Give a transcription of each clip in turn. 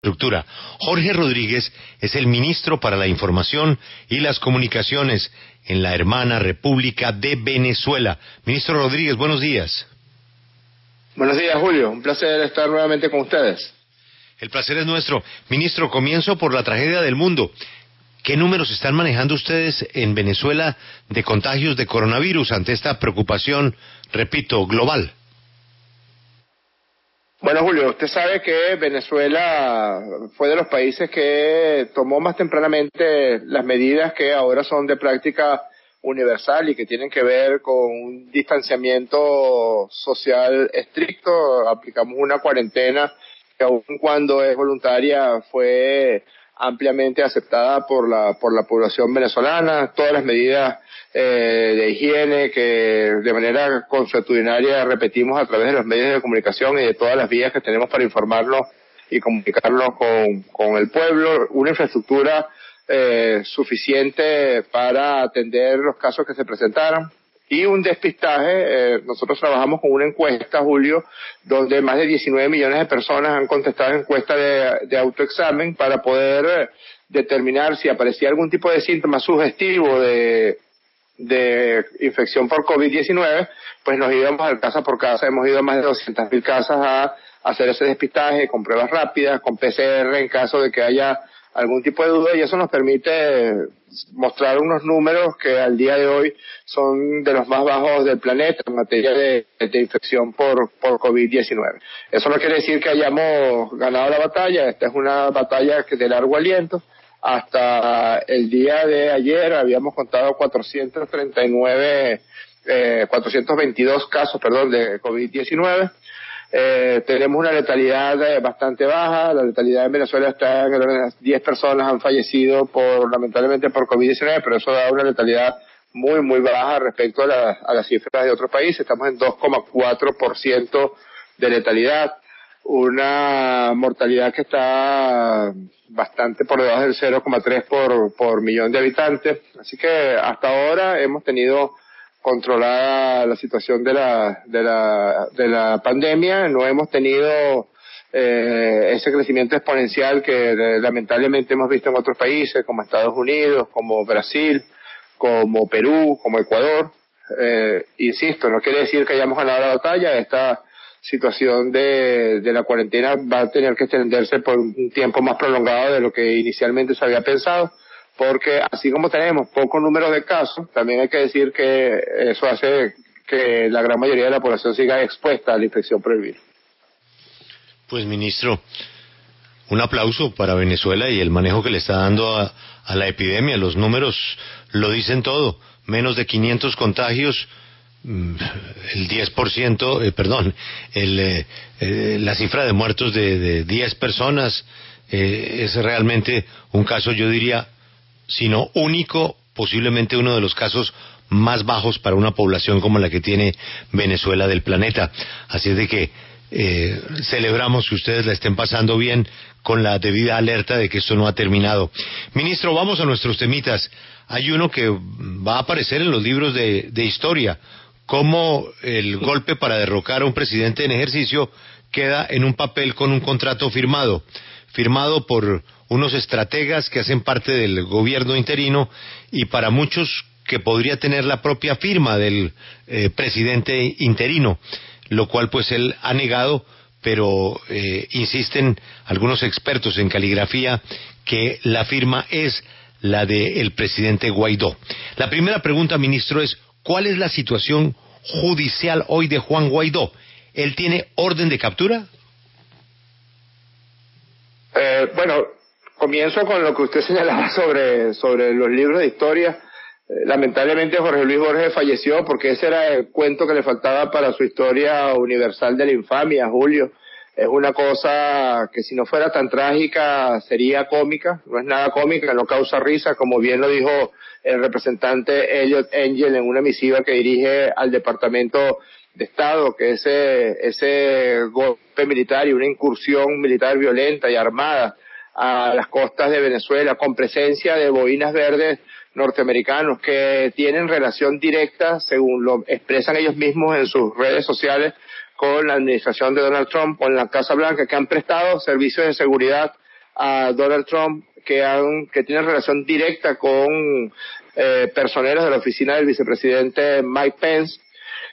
Estructura. Jorge Rodríguez es el ministro para la Información y las Comunicaciones en la hermana República de Venezuela. Ministro Rodríguez, buenos días. Buenos días, Julio. Un placer estar nuevamente con ustedes. El placer es nuestro. Ministro, comienzo por la tragedia del mundo. ¿Qué números están manejando ustedes en Venezuela de contagios de coronavirus ante esta preocupación, repito, global? Bueno, Julio, usted sabe que Venezuela fue de los países que tomó más tempranamente las medidas que ahora son de práctica universal y que tienen que ver con un distanciamiento social estricto. Aplicamos una cuarentena que, aun cuando es voluntaria, fue ampliamente aceptada por la población venezolana. Todas las medidas de higiene que de manera consuetudinaria repetimos a través de los medios de comunicación y de todas las vías que tenemos para informarnos y comunicarnos con el pueblo, una infraestructura suficiente para atender los casos que se presentaran y un despistaje. Nosotros trabajamos con una encuesta, Julio, donde más de 19 millones de personas han contestado encuesta de autoexamen para poder determinar si aparecía algún tipo de síntoma sugestivo de infección por COVID-19, pues nos íbamos a casa por casa. Hemos ido a más de 200.000 casas a hacer ese despistaje con pruebas rápidas, con PCR en caso de que haya algún tipo de duda, y eso nos permite mostrar unos números que al día de hoy son de los más bajos del planeta en materia de infección por COVID-19. Eso no quiere decir que hayamos ganado la batalla. Esta es una batalla que de largo aliento. Hasta el día de ayer habíamos contado 422 casos, de COVID-19. Tenemos una letalidad bastante baja. La letalidad en Venezuela está en el orden de 10 personas han fallecido lamentablemente por COVID-19, pero eso da una letalidad muy, muy baja respecto a las cifras de otros países. Estamos en 2,4% de letalidad. Una mortalidad que está bastante por debajo del 0,3 por millón de habitantes. Así que hasta ahora hemos tenido controlada la situación de la pandemia. No hemos tenido ese crecimiento exponencial que lamentablemente hemos visto en otros países como Estados Unidos, como Brasil, como Perú, como Ecuador. Insisto, no quiere decir que hayamos ganado la batalla. Esta situación de la cuarentena va a tener que extenderse por un tiempo más prolongado de lo que inicialmente se había pensado, porque así como tenemos pocos números de casos, también hay que decir que eso hace que la gran mayoría de la población siga expuesta a la infección por el virus. Pues, ministro, un aplauso para Venezuela y el manejo que le está dando a la epidemia. Los números lo dicen todo. Menos de 500 contagios, el 10%, la cifra de muertos de 10 personas, es realmente un caso, yo diría, sino único, posiblemente uno de los casos más bajos para una población como la que tiene Venezuela del planeta. Así es de que celebramos que ustedes la estén pasando bien, con la debida alerta de que esto no ha terminado. Ministro, vamos a nuestros temitas. Hay uno que va a aparecer en los libros de historia, cómo el golpe para derrocar a un presidente en ejercicio queda en un papel con un contrato firmado por unos estrategas que hacen parte del gobierno interino, y para muchos que podría tener la propia firma del presidente interino, lo cual pues él ha negado, pero insisten algunos expertos en caligrafía que la firma es la del presidente Guaidó. La primera pregunta, ministro, es ¿cuál es la situación judicial hoy de Juan Guaidó? ¿Él tiene orden de captura? Bueno, comienzo con lo que usted señalaba sobre los libros de historia. Lamentablemente Jorge Luis Borges falleció porque ese era el cuento que le faltaba para su historia universal de la infamia, Julio. Es una cosa que si no fuera tan trágica sería cómica. No es nada cómica, no causa risa, como bien lo dijo el representante Elliot Engel en una misiva que dirige al Departamento de Estado, que ese golpe militar y una incursión militar violenta y armada a las costas de Venezuela, con presencia de boinas verdes norteamericanos que tienen relación directa, según lo expresan ellos mismos en sus redes sociales, con la administración de Donald Trump, con la Casa Blanca, que han prestado servicios de seguridad a Donald Trump que tienen relación directa con personeros de la oficina del vicepresidente Mike Pence,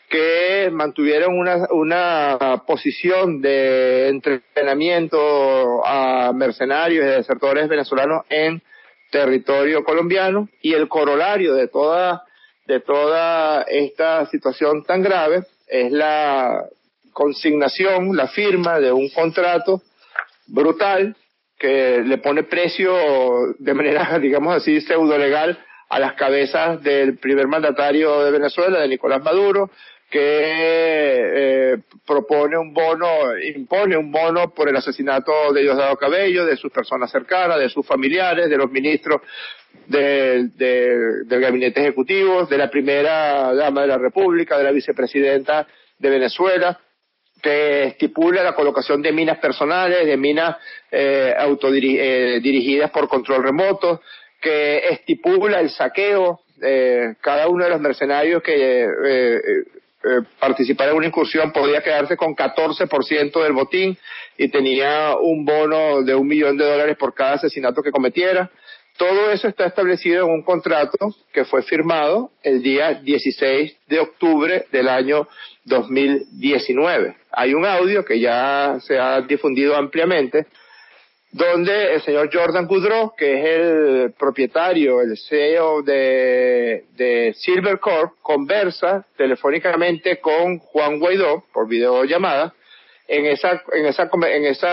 que mantuvieron una posición de entrenamiento a mercenarios y desertores venezolanos en territorio colombiano, y el corolario de toda esta situación tan grave es la consignación, la firma de un contrato brutal que le pone precio de manera, digamos así, pseudo-legal a las cabezas del primer mandatario de Venezuela, de Nicolás Maduro, que impone un bono por el asesinato de Diosdado Cabello, de sus personas cercanas, de sus familiares, de los ministros del gabinete ejecutivo, de la primera dama de la República, de la vicepresidenta de Venezuela, que estipula la colocación de minas personales, de minas dirigidas por control remoto, que estipula el saqueo. Cada uno de los mercenarios que participara en una incursión podía quedarse con 14% del botín y tenía un bono de $1 millón por cada asesinato que cometiera. Todo eso está establecido en un contrato que fue firmado el día 16 de octubre del año 2019. Hay un audio que ya se ha difundido ampliamente, donde el señor Jordan Goudreau, que es el propietario, el CEO de Silver Corp, conversa telefónicamente con Juan Guaidó por videollamada. En esa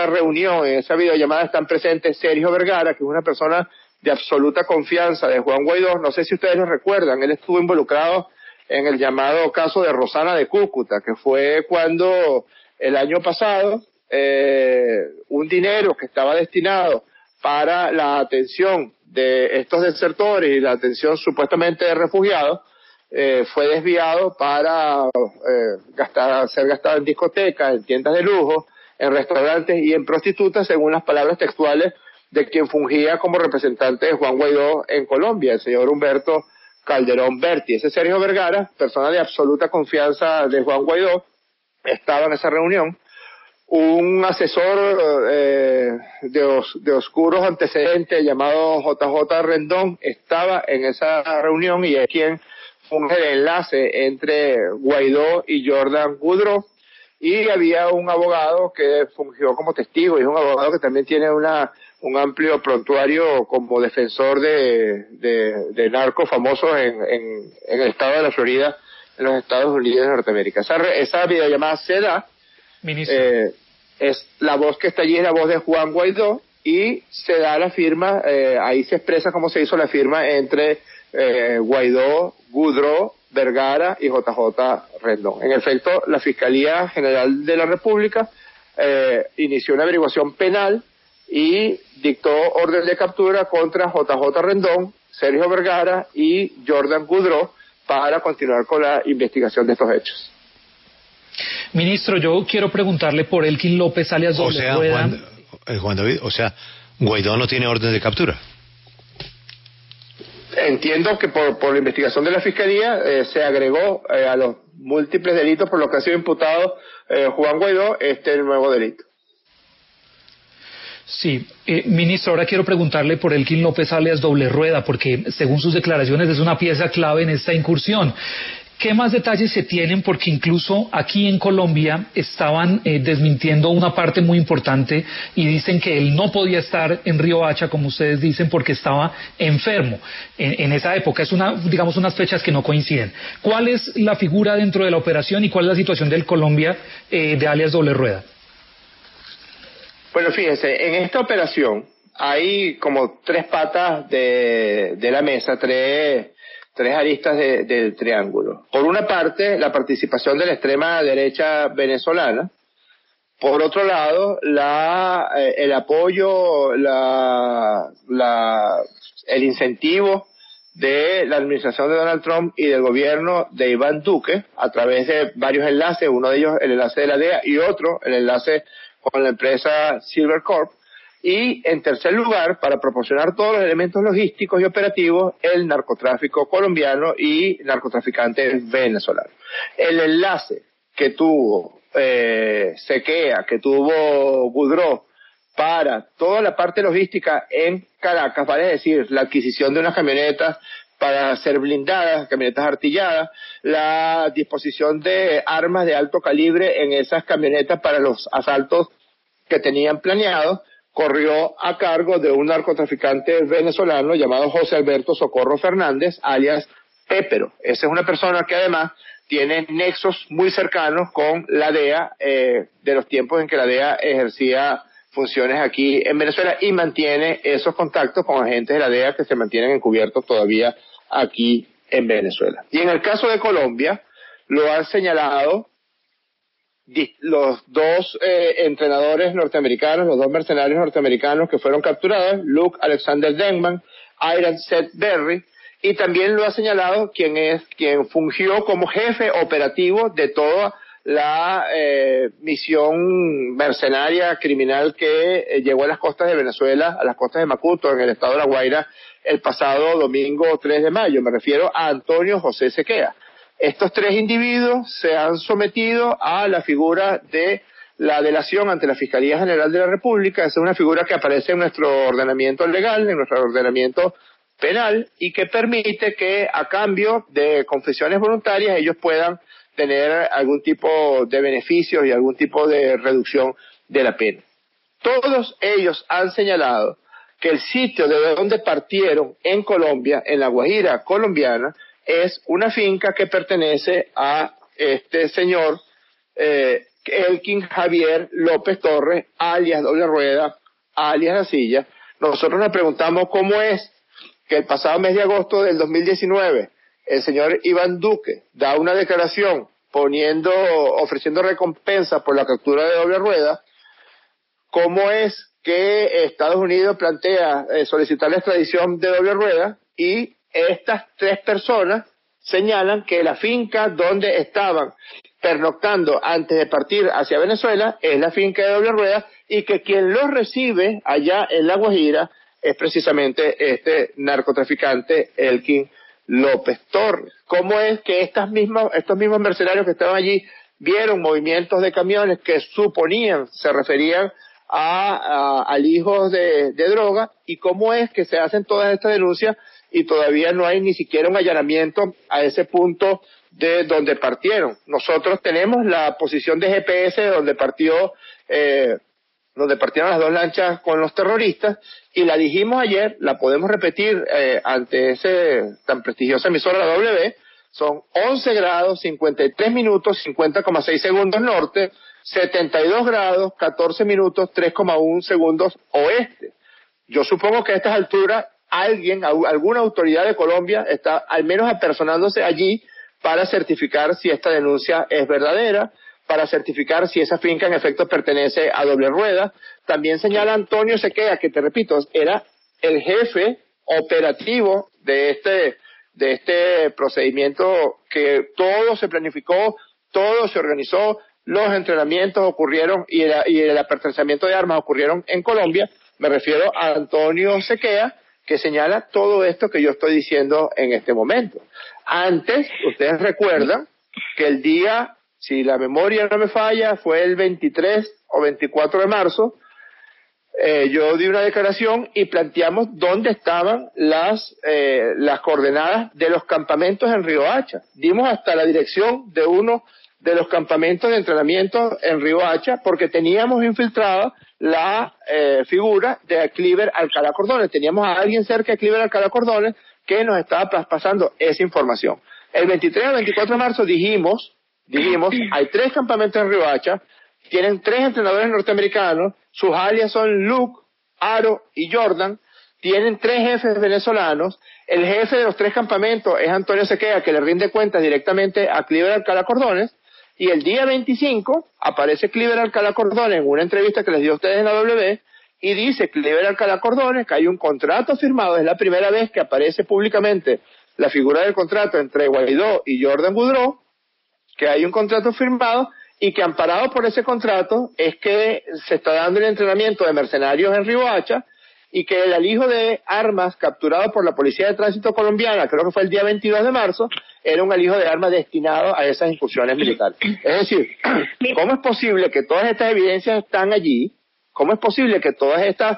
reunión, en esa videollamada están presentes Sergio Vergara, que es una persona de absoluta confianza de Juan Guaidó. No sé si ustedes lo recuerdan, él estuvo involucrado en el llamado caso de Rosana de Cúcuta, que fue cuando el año pasado un dinero que estaba destinado para la atención de estos desertores y la atención supuestamente de refugiados fue desviado para ser gastado en discotecas, en tiendas de lujo, en restaurantes y en prostitutas, según las palabras textuales de quien fungía como representante de Juan Guaidó en Colombia, el señor Humberto Calderón Berti. Ese Sergio Vergara, persona de absoluta confianza de Juan Guaidó, estaba en esa reunión. Un asesor de oscuros antecedentes llamado JJ Rendón estaba en esa reunión y es quien funge de enlace entre Guaidó y Jordan Goudreau, y había un abogado que fungió como testigo, y es un abogado que también tiene un amplio prontuario como defensor de narcos famosos en el estado de la Florida, en los Estados Unidos de Norteamérica. Esa videollamada se da. Es la voz que está allí, es la voz de Juan Guaidó, y se da la firma, ahí se expresa cómo se hizo la firma entre Guaidó, Goudreau, Vergara y JJ Rendón. En efecto, la Fiscalía General de la República inició una averiguación penal y dictó orden de captura contra JJ Rendón, Sergio Vergara y Jordan Goudreau para continuar con la investigación de estos hechos. Ministro, yo quiero preguntarle por Elkin López alias Doble Rueda. Juan David, Guaidó no tiene orden de captura. Entiendo que por la investigación de la Fiscalía se agregó a los múltiples delitos por los que ha sido imputado Juan Guaidó el nuevo delito. Sí, ministro, ahora quiero preguntarle por Elkin López alias Doble Rueda, porque según sus declaraciones es una pieza clave en esta incursión. ¿Qué más detalles se tienen? Porque incluso aquí en Colombia estaban desmintiendo una parte muy importante y dicen que él no podía estar en Riohacha, como ustedes dicen, porque estaba enfermo en esa época. Es unas fechas que no coinciden. ¿Cuál es la figura dentro de la operación y cuál es la situación del Colombia de alias Doble Rueda? Bueno, fíjense, en esta operación hay como tres patas de la mesa, tres aristas del triángulo. Por una parte, la participación de la extrema derecha venezolana. Por otro lado, el apoyo, el incentivo de la administración de Donald Trump y del gobierno de Iván Duque a través de varios enlaces, uno de ellos el enlace de la DEA y otro el enlace con la empresa Silver Corp. Y, en tercer lugar, para proporcionar todos los elementos logísticos y operativos, el narcotráfico colombiano y narcotraficantes venezolanos. El enlace que tuvo Sequea, que tuvo Goudreau para toda la parte logística en Caracas, vale decir, la adquisición de unas camionetas para ser blindadas, camionetas artilladas, la disposición de armas de alto calibre en esas camionetas para los asaltos que tenían planeados, corrió a cargo de un narcotraficante venezolano llamado José Alberto Socorro Fernández, alias Pépero. Esa es una persona que además tiene nexos muy cercanos con la DEA, de los tiempos en que la DEA ejercía funciones aquí en Venezuela y mantiene esos contactos con agentes de la DEA que se mantienen encubiertos todavía aquí en Venezuela. Y en el caso de Colombia, lo han señalado los dos entrenadores norteamericanos, los dos mercenarios norteamericanos que fueron capturados, Luke Alexander Denman, Iran Seth Berry, y también lo ha señalado quien fungió como jefe operativo de toda la misión mercenaria criminal que llegó a las costas de Venezuela, a las costas de Macuto, en el estado de La Guaira, el pasado domingo 3 de mayo. Me refiero a Antonio José Sequea. Estos tres individuos se han sometido a la figura de la delación ante la Fiscalía General de la República. Esa es una figura que aparece en nuestro ordenamiento legal, en nuestro ordenamiento penal, y que permite que a cambio de confesiones voluntarias ellos puedan tener algún tipo de beneficios y algún tipo de reducción de la pena. Todos ellos han señalado que el sitio de donde partieron en Colombia, en la Guajira colombiana, es una finca que pertenece a este señor Elkin Javier López Torres, alias Doble Rueda, alias La Silla. Nosotros nos preguntamos cómo es que el pasado mes de agosto del 2019 el señor Iván Duque da una declaración ofreciendo recompensas por la captura de Doble Rueda. ¿Cómo es que Estados Unidos plantea solicitar la extradición de Doble Rueda y estas tres personas señalan que la finca donde estaban pernoctando antes de partir hacia Venezuela es la finca de Doble Rueda y que quien los recibe allá en La Guajira es precisamente este narcotraficante Elkin López Torres? ¿Cómo es que estos mismos mercenarios que estaban allí vieron movimientos de camiones que suponían se referían al hijo de droga? ¿Y cómo es que se hacen todas estas denuncias y todavía no hay ni siquiera un allanamiento a ese punto de donde partieron? Nosotros tenemos la posición de GPS donde partieron las dos lanchas con los terroristas, y la dijimos ayer, la podemos repetir ante ese tan prestigiosa emisora, la W. Son 11 grados, 53 minutos, 50,6 segundos norte, 72 grados, 14 minutos, 3,1 segundos oeste. Yo supongo que a estas alturas alguna autoridad de Colombia está al menos apersonándose allí para certificar si esta denuncia es verdadera, para certificar si esa finca en efecto pertenece a Doble Rueda. También señala Antonio Sequea, que te repito, era el jefe operativo de este procedimiento, que todo se planificó, todo se organizó, los entrenamientos ocurrieron y el apertrezamiento de armas ocurrieron en Colombia. Me refiero a Antonio Sequea, que señala todo esto que yo estoy diciendo en este momento. Antes, ustedes recuerdan que el día, si la memoria no me falla, fue el 23 o 24 de marzo, yo di una declaración y planteamos dónde estaban las coordenadas de los campamentos en Riohacha. Dimos hasta la dirección de uno de los campamentos de entrenamiento en Riohacha, porque teníamos infiltrada la figura de Cliver Alcalá Cordones. Teníamos a alguien cerca de Cliver Alcalá Cordones que nos estaba pasando esa información. El 23 o 24 de marzo dijimos, hay 3 campamentos en Riohacha, tienen 3 entrenadores norteamericanos, sus alias son Luke, Aro y Jordan, tienen 3 jefes venezolanos, el jefe de los 3 campamentos es Antonio Sequea, que le rinde cuentas directamente a Cliver Alcalá Cordones, y el día 25 aparece Cliver Alcalá Cordones en una entrevista que les dio a ustedes en la W, y dice Cliver Alcalá Cordones que hay un contrato firmado. Es la primera vez que aparece públicamente la figura del contrato entre Guaidó y Jordan Goudreau, que hay un contrato firmado y que amparado por ese contrato es que se está dando el entrenamiento de mercenarios en Riohacha, y que el alijo de armas capturado por la Policía de Tránsito colombiana, creo que fue el día 22 de marzo, era un alijo de armas destinado a esas incursiones militares. Es decir, ¿cómo es posible que todas estas evidencias están allí ¿Cómo es posible que todas estas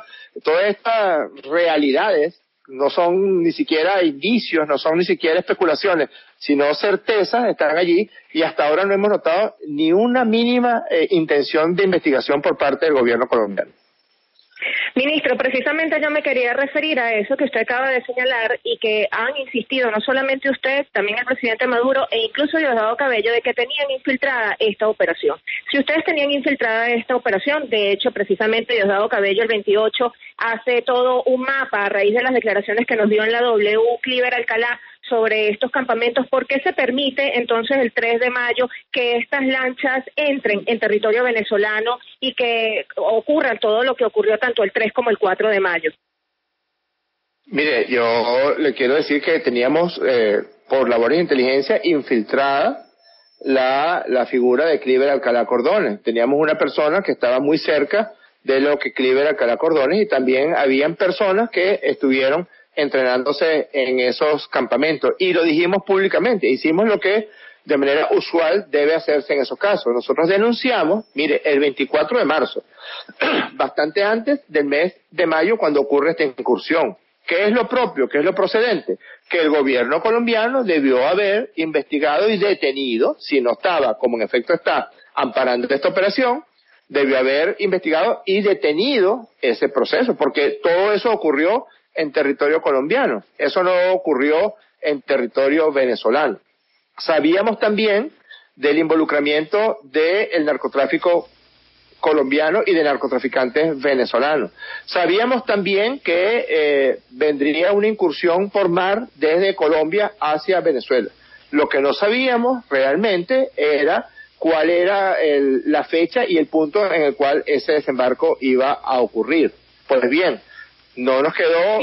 realidades no son ni siquiera indicios, no son ni siquiera especulaciones, sino certezas, están allí y hasta ahora no hemos notado ni una mínima intención de investigación por parte del gobierno colombiano? Ministro, precisamente yo me quería referir a eso que usted acaba de señalar y que han insistido no solamente usted, también el presidente Maduro e incluso Diosdado Cabello de que tenían infiltrada esta operación. Si ustedes tenían infiltrada esta operación, de hecho precisamente Diosdado Cabello el 28 hace todo un mapa a raíz de las declaraciones que nos dio en la W, Cliver Alcalá, sobre estos campamentos. ¿Por qué se permite entonces el 3 de mayo que estas lanchas entren en territorio venezolano y que ocurra todo lo que ocurrió tanto el 3 como el 4 de mayo? Mire, yo le quiero decir que teníamos por labores de inteligencia infiltrada la figura de Cliver Alcalá Cordones. Teníamos una persona que estaba muy cerca de lo que Cliver Alcalá Cordones y también habían personas que estuvieron entrenándose en esos campamentos y lo dijimos públicamente, hicimos lo que de manera usual debe hacerse en esos casos. Nosotros denunciamos, mire, el 24 de marzo, bastante antes del mes de mayo cuando ocurre esta incursión. ¿Qué es lo propio? ¿Qué es lo procedente? Que el gobierno colombiano debió haber investigado y detenido, si no estaba, como en efecto está, amparando esta operación, debió haber investigado y detenido ese proceso, porque todo eso ocurrió en territorio colombiano, eso no ocurrió en territorio venezolano. Sabíamos también del involucramiento del narcotráfico colombiano y de narcotraficantes venezolanos. Sabíamos también que vendría una incursión por mar desde Colombia hacia Venezuela. Lo que no sabíamos realmente era cuál era la fecha y el punto en el cual ese desembarco iba a ocurrir. Pues bien, no nos quedó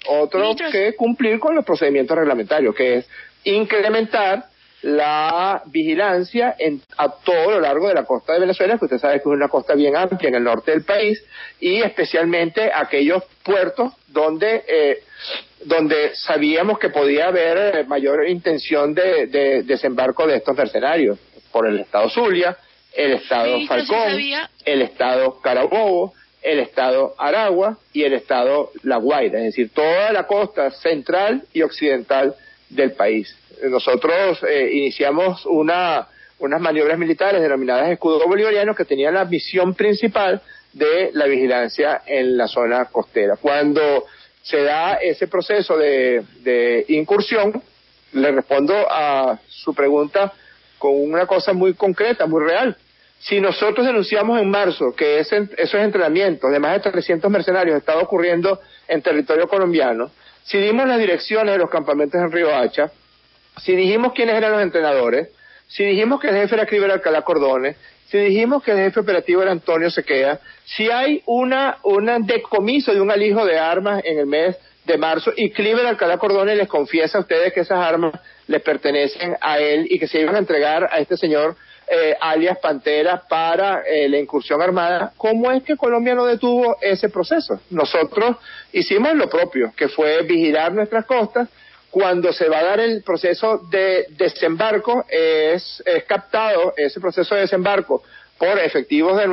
otro que cumplir con los procedimientos reglamentarios, que es incrementar la vigilancia a todo lo largo de la costa de Venezuela, que usted sabe que es una costa bien amplia en el norte del país, y especialmente aquellos puertos donde sabíamos que podía haber mayor intención de desembarco de estos mercenarios, por el estado Zulia, el estado Falcón, el estado Carabobo, el estado Aragua y el estado La Guaira, es decir, toda la costa central y occidental del país. Nosotros iniciamos unas maniobras militares denominadas Escudo Bolivariano que tenían la misión principal de la vigilancia en la zona costera. Cuando se da ese proceso de incursión, le respondo a su pregunta con una cosa muy concreta, muy real. Si nosotros denunciamos en marzo que esos entrenamientos de más de 300 mercenarios estaban ocurriendo en territorio colombiano, si dimos las direcciones de los campamentos en Río Hacha, si dijimos quiénes eran los entrenadores, si dijimos que el jefe era Cliver Alcalá Cordones, si dijimos que el jefe operativo era Antonio Sequea, si hay un decomiso de un alijo de armas en el mes de marzo y Cliver Alcalá Cordones les confiesa a ustedes que esas armas les pertenecen a él y que se iban a entregar a este señor alias Pantera para la incursión armada, ¿cómo es que Colombia no detuvo ese proceso? Nosotros hicimos lo propio, que fue vigilar nuestras costas. Cuando se va a dar el proceso de desembarco, es captado ese proceso de desembarco por efectivos de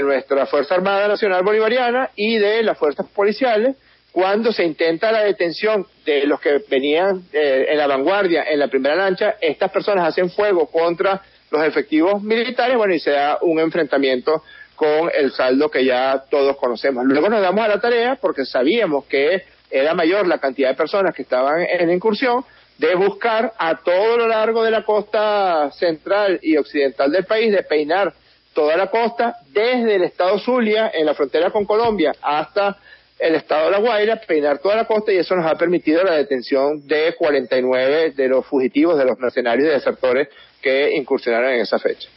nuestra Fuerza Armada Nacional Bolivariana y de las fuerzas policiales. Cuando se intenta la detención de los que venían en la vanguardia, en la primera lancha, estas personas hacen fuego contra los efectivos militares, bueno, y se da un enfrentamiento con el saldo que ya todos conocemos. Luego nos damos a la tarea, porque sabíamos que era mayor la cantidad de personas que estaban en la incursión, de buscar a todo lo largo de la costa central y occidental del país, de peinar toda la costa, desde el estado Zulia, en la frontera con Colombia, hasta el estado de La Guaira, peinar toda la costa, y eso nos ha permitido la detención de 49 de los fugitivos, de los mercenarios y desertores que incursionaron en esa fecha.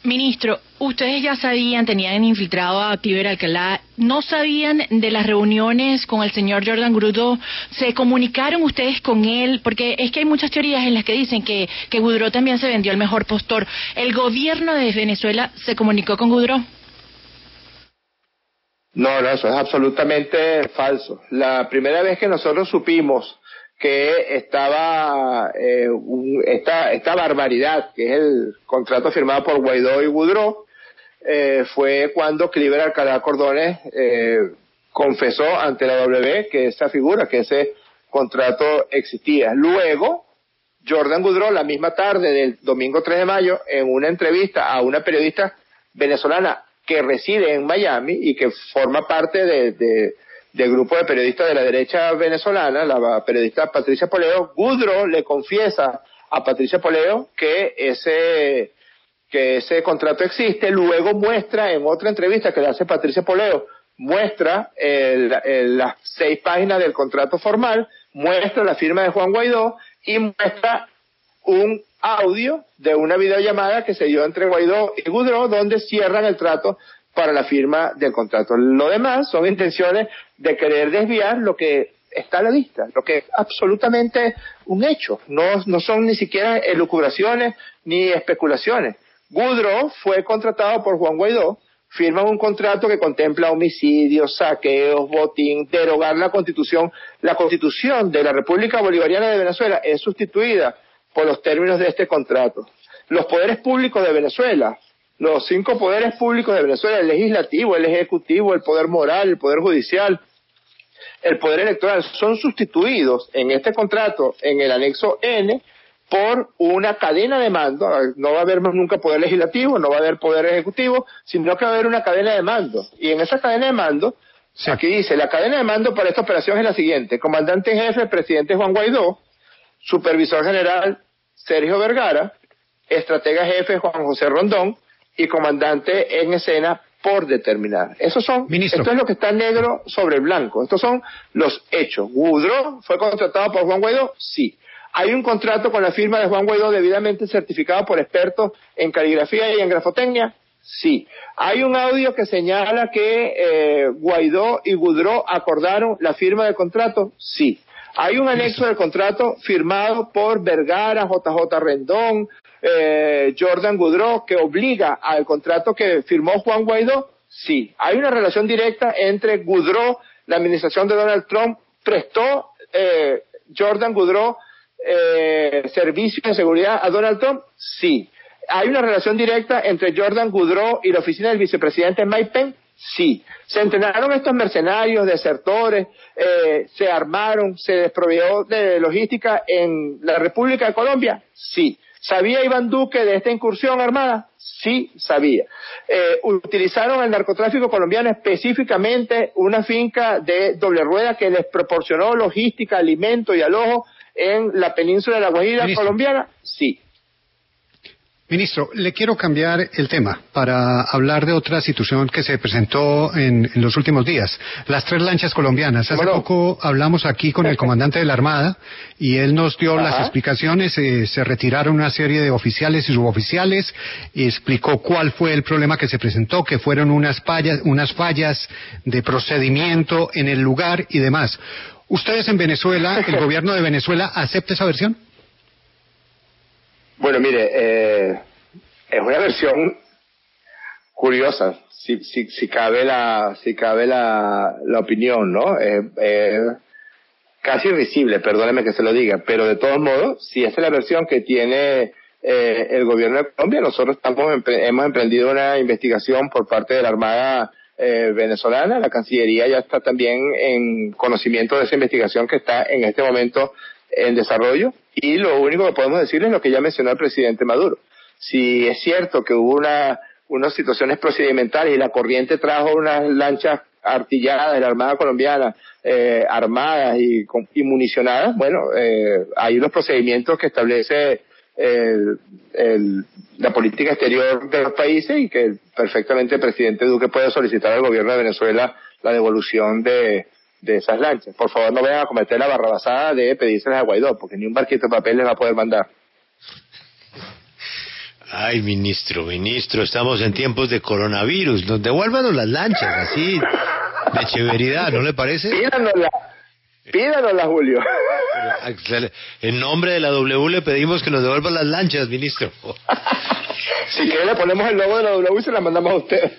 Ministro, ustedes ya sabían, tenían infiltrado a Cliver Alcalá, ¿no sabían de las reuniones con el señor Jordan Goudreau? ¿Se comunicaron ustedes con él? Porque es que hay muchas teorías en las que dicen que Goudreau también se vendió al mejor postor. ¿El gobierno de Venezuela se comunicó con Goudreau? No, eso es absolutamente falso. La primera vez que nosotros supimos que estaba esta barbaridad, que es el contrato firmado por Guaidó y Goudreau, fue cuando Cliver Alcalá Cordones confesó ante la W que esa figura, que ese contrato existía. Luego, Jordan Goudreau, la misma tarde del domingo 3 de mayo, en una entrevista a una periodista venezolana que reside en Miami y que forma parte del grupo de periodistas de la derecha venezolana, la periodista Patricia Poleo, Goudreau le confiesa a Patricia Poleo que ese contrato existe. Luego muestra, en otra entrevista que le hace Patricia Poleo, muestra las 6 páginas del contrato formal, muestra la firma de Juan Guaidó y muestra un audio de una videollamada que se dio entre Guaidó y Goudreau, donde cierran el trato para la firma del contrato. Lo demás son intenciones de querer desviar lo que está a la vista, lo que es absolutamente un hecho. No son ni siquiera elucubraciones ni especulaciones. Goudreau fue contratado por Juan Guaidó, firman un contrato que contempla homicidios, saqueos, botín, derogar la Constitución. La Constitución de la República Bolivariana de Venezuela es sustituida por los términos de este contrato. Los poderes públicos de Venezuela, los 5 poderes públicos de Venezuela, el legislativo, el ejecutivo, el poder moral, el poder judicial, el poder electoral, son sustituidos en este contrato, en el anexo N, por una cadena de mando. No va a haber más nunca poder legislativo, no va a haber poder ejecutivo, sino que va a haber una cadena de mando. Y en esa cadena de mando, sí, aquí dice, la cadena de mando para esta operación es la siguiente: comandante en jefe, presidente Juan Guaidó; supervisor general, Sergio Vergara; estratega jefe, Juan José Rondón; y comandante en escena por determinar. Esto es lo que está negro sobre blanco. Estos son los hechos. ¿Goudreau fue contratado por Juan Guaidó? Sí. ¿Hay un contrato con la firma de Juan Guaidó debidamente certificado por expertos en caligrafía y en grafotecnia? Sí. ¿Hay un audio que señala que Guaidó y Goudreau acordaron la firma del contrato? Sí. ¿Hay un anexo del contrato firmado por Vergara, JJ Rendón, Jordan Goudreau, que obliga al contrato que firmó Juan Guaidó? Sí. ¿Hay una relación directa entre Goudreau, la administración de Donald Trump, prestó Jordan Goudreau servicios de seguridad a Donald Trump? Sí. ¿Hay una relación directa entre Jordan Goudreau y la oficina del vicepresidente Mike Pence? Sí. ¿Se entrenaron estos mercenarios, desertores, se armaron, se desproveyó de logística en la República de Colombia? Sí. ¿Sabía Iván Duque de esta incursión armada? Sí, sabía. ¿Utilizaron el narcotráfico colombiano, específicamente una finca de doble rueda que les proporcionó logística, alimento y alojo en la península de La Guajira colombiana? Sí. Ministro, le quiero cambiar el tema para hablar de otra situación que se presentó en los últimos días. Las 3 lanchas colombianas. Hace poco hablamos aquí con el comandante de la Armada y él nos dio las explicaciones. Se retiraron una serie de oficiales y suboficiales y explicó cuál fue el problema que se presentó, que fueron unas fallas de procedimiento en el lugar y demás. ¿Ustedes en Venezuela, el gobierno de Venezuela, acepta esa versión? Bueno, mire, es una versión curiosa, si cabe la opinión, ¿no? Casi irrisible, perdóneme que se lo diga, pero de todos modos, si esa es la versión que tiene el gobierno de Colombia, nosotros hemos emprendido una investigación por parte de la Armada venezolana. La Cancillería ya está también en conocimiento de esa investigación que está en este momento en desarrollo, y lo único que podemos decir es lo que ya mencionó el presidente Maduro. Si es cierto que hubo unas situaciones procedimentales y la corriente trajo unas lanchas artilladas de la Armada colombiana, armadas y municionadas, bueno, hay unos procedimientos que establece la política exterior de los países, y que perfectamente el presidente Duque puede solicitar al gobierno de Venezuela la devolución de esas lanchas. Por favor, no vayan a cometer la barrabasada de pedírselas a Guaidó, porque ni un barquito de papel les va a poder mandar. Ay, ministro, estamos en tiempos de coronavirus. Devuélvanos las lanchas, así, de chéveridad, ¿no le parece? Pídanosla, Julio. En nombre de la W le pedimos que nos devuelvan las lanchas, ministro. Si quiere le ponemos el logo de la W y se la mandamos a usted.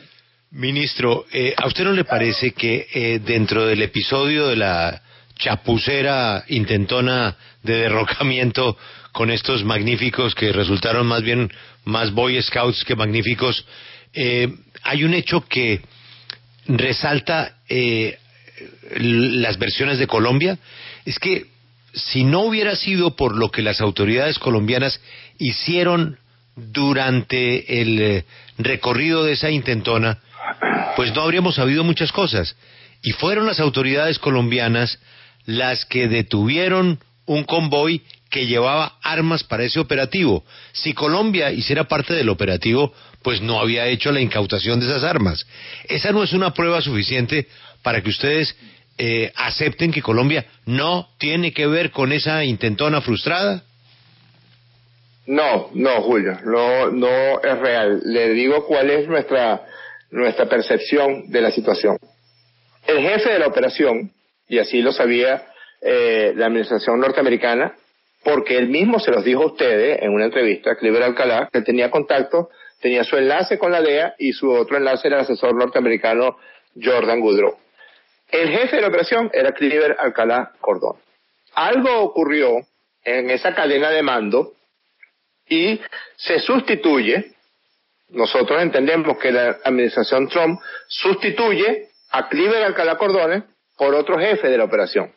Ministro, ¿a usted no le parece que dentro del episodio de la chapucera intentona de derrocamiento con estos magníficos que resultaron más bien más Boy Scouts que magníficos, hay un hecho que resalta las versiones de Colombia, es que si no hubiera sido por lo que las autoridades colombianas hicieron durante el recorrido de esa intentona, pues no habríamos sabido muchas cosas. Y fueron las autoridades colombianas las que detuvieron un convoy que llevaba armas para ese operativo. Si Colombia hiciera parte del operativo, pues no había hecho la incautación de esas armas. ¿Esa no es una prueba suficiente para que ustedes acepten que Colombia no tiene que ver con esa intentona frustrada? No, Julio, no es real. Le digo cuál es nuestra percepción de la situación. El jefe de la operación, y así lo sabía la administración norteamericana, porque él mismo se los dijo a ustedes en una entrevista, Cliver Alcalá, que tenía contacto, tenía su enlace con la DEA y su otro enlace era el asesor norteamericano Jordan Goodrow. El jefe de la operación era Cliver Alcalá Cordón. Algo ocurrió en esa cadena de mando y se sustituye. Nosotros entendemos que la administración Trump sustituye a Cliver Alcalá Cordones por otro jefe de la operación.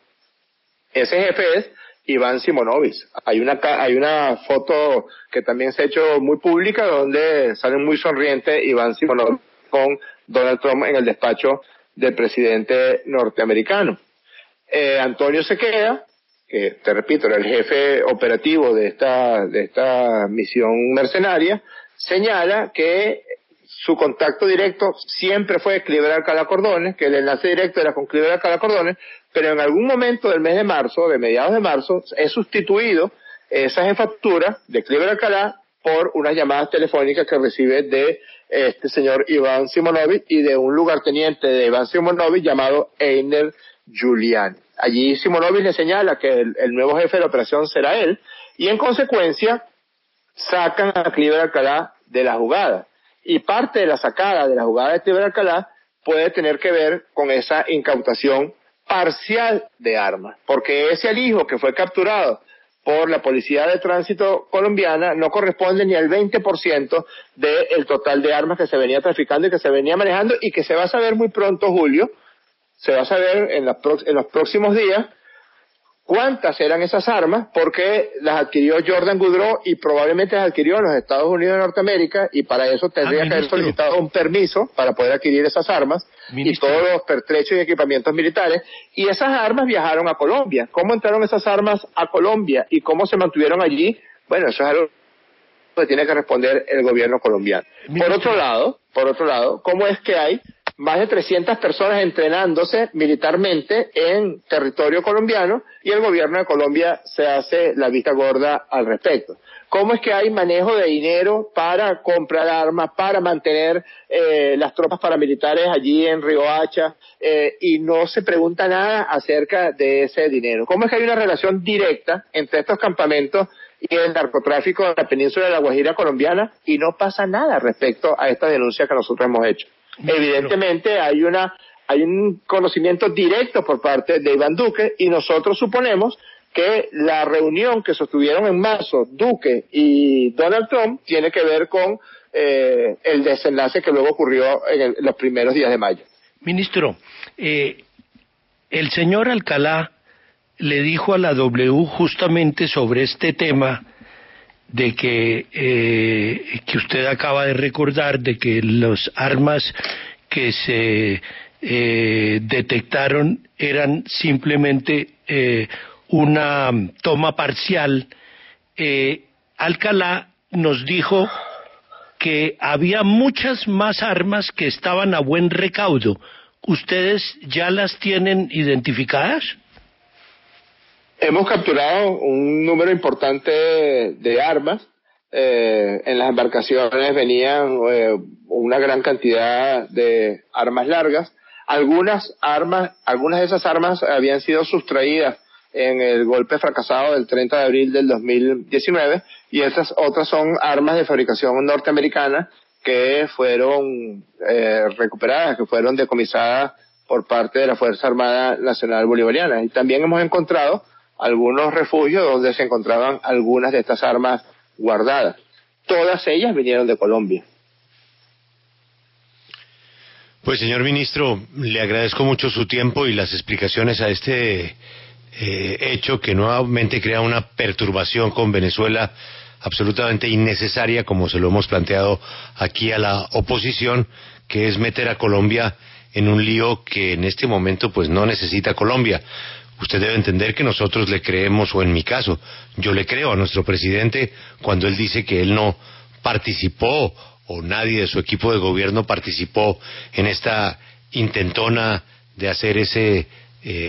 Ese jefe es Iván Simonovic. Hay una foto que también se ha hecho muy pública donde sale muy sonriente Iván Simonovic con Donald Trump en el despacho del presidente norteamericano. Antonio Sequeda, que te repito era el jefe operativo de esta misión mercenaria, señala que su contacto directo siempre fue Cliver Alcalá Cordones, que el enlace directo era con Cliver Alcalá Cordones, pero en algún momento del mes de marzo, de mediados de marzo, es sustituido esa jefatura de Cliver Alcalá por unas llamadas telefónicas que recibe de este señor Iván Simonovic y de un lugarteniente de Iván Simonovic llamado Einer Giuliani. Allí Simonovic le señala que el nuevo jefe de la operación será él, y en consecuencia sacan a Cliver Alcalá de la jugada. Y parte de la sacada de la jugada de Cliver Alcalá puede tener que ver con esa incautación parcial de armas, porque ese alijo que fue capturado por la Policía de Tránsito colombiana no corresponde ni al 20% del total de armas que se venía traficando y que se venía manejando, y que se va a saber muy pronto, Julio, se va a saber en los próximos días cuántas eran esas armas, porque las adquirió Jordan Goodrow y probablemente las adquirió en los Estados Unidos de Norteamérica, y para eso tendría que haber solicitado un permiso para poder adquirir esas armas, ministro, y todos los pertrechos y equipamientos militares, y esas armas viajaron a Colombia. ¿Cómo entraron esas armas a Colombia y cómo se mantuvieron allí? Bueno, eso es algo que tiene que responder el gobierno colombiano. Ministro. Por otro lado, ¿cómo es que hay más de 300 personas entrenándose militarmente en territorio colombiano y el gobierno de Colombia se hace la vista gorda al respecto? ¿Cómo es que hay manejo de dinero para comprar armas, para mantener las tropas paramilitares allí en Riohacha, y no se pregunta nada acerca de ese dinero? ¿Cómo es que hay una relación directa entre estos campamentos y el narcotráfico en la península de La Guajira colombiana y no pasa nada respecto a esta denuncia que nosotros hemos hecho? Evidentemente hay un conocimiento directo por parte de Iván Duque, y nosotros suponemos que la reunión que sostuvieron en marzo Duque y Donald Trump tiene que ver con el desenlace que luego ocurrió en los primeros días de mayo. Ministro, el señor Alcalá le dijo a la W justamente sobre este tema de que usted acaba de recordar, de que las armas que se detectaron eran simplemente una toma parcial. Alcalá nos dijo que había muchas más armas que estaban a buen recaudo. ¿Ustedes ya las tienen identificadas? Hemos capturado un número importante de armas. En las embarcaciones venían una gran cantidad de armas largas. Algunas de esas armas habían sido sustraídas en el golpe fracasado del 30 de abril del 2019, y esas otras son armas de fabricación norteamericana que fueron recuperadas, que fueron decomisadas por parte de la Fuerza Armada Nacional Bolivariana. Y también hemos encontrado algunos refugios donde se encontraban algunas de estas armas guardadas. Todas ellas vinieron de Colombia. Pues, señor ministro, le agradezco mucho su tiempo y las explicaciones a este hecho que nuevamente crea una perturbación con Venezuela absolutamente innecesaria, como se lo hemos planteado aquí a la oposición, que es meter a Colombia en un lío que en este momento pues no necesita Colombia. Usted debe entender que nosotros le creemos, o en mi caso, yo le creo a nuestro presidente cuando él dice que él no participó o nadie de su equipo de gobierno participó en esta intentona de hacer ese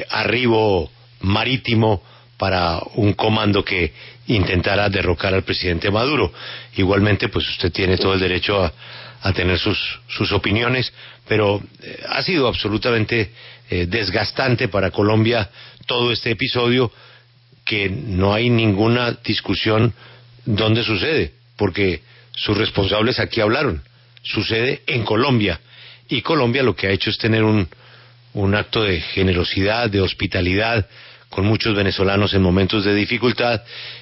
arribo marítimo para un comando que intentara derrocar al presidente Maduro. Igualmente, pues usted tiene todo el derecho a tener sus opiniones, pero ha sido absolutamente desgastante para Colombia todo este episodio, que no hay ninguna discusión dónde sucede, porque sus responsables aquí hablaron. Sucede en Colombia, y Colombia lo que ha hecho es tener un acto de generosidad, de hospitalidad con muchos venezolanos en momentos de dificultad,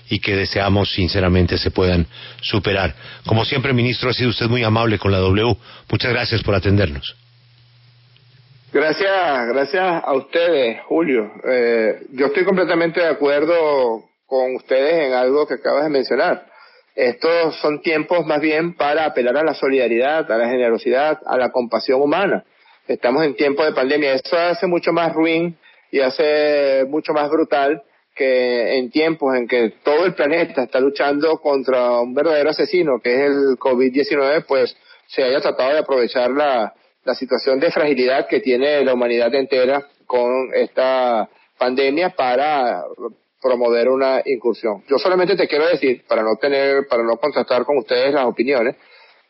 y que deseamos sinceramente se puedan superar. Como siempre, ministro, ha sido usted muy amable con la W. Muchas gracias por atendernos. Gracias a ustedes, Julio. Yo estoy completamente de acuerdo con ustedes en algo que acabas de mencionar. Estos son tiempos más bien para apelar a la solidaridad, a la generosidad, a la compasión humana. Estamos en tiempos de pandemia. Eso hace mucho más ruin y hace mucho más brutal que en tiempos en que todo el planeta está luchando contra un verdadero asesino, que es el COVID-19, pues se haya tratado de aprovechar la situación de fragilidad que tiene la humanidad entera con esta pandemia para promover una incursión. Yo solamente te quiero decir, para no contrastar con ustedes las opiniones,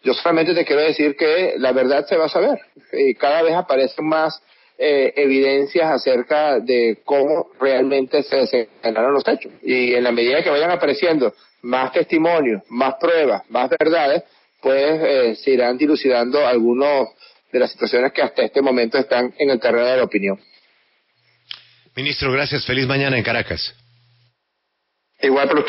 yo solamente te quiero decir que la verdad se va a saber, y cada vez aparecen más evidencias acerca de cómo realmente se desencadenaron los hechos, y en la medida que vayan apareciendo más testimonios, más pruebas, más verdades, pues se irán dilucidando algunos de las situaciones que hasta este momento están en el terreno de la opinión. Ministro, gracias. Feliz mañana en Caracas. Igual para usted.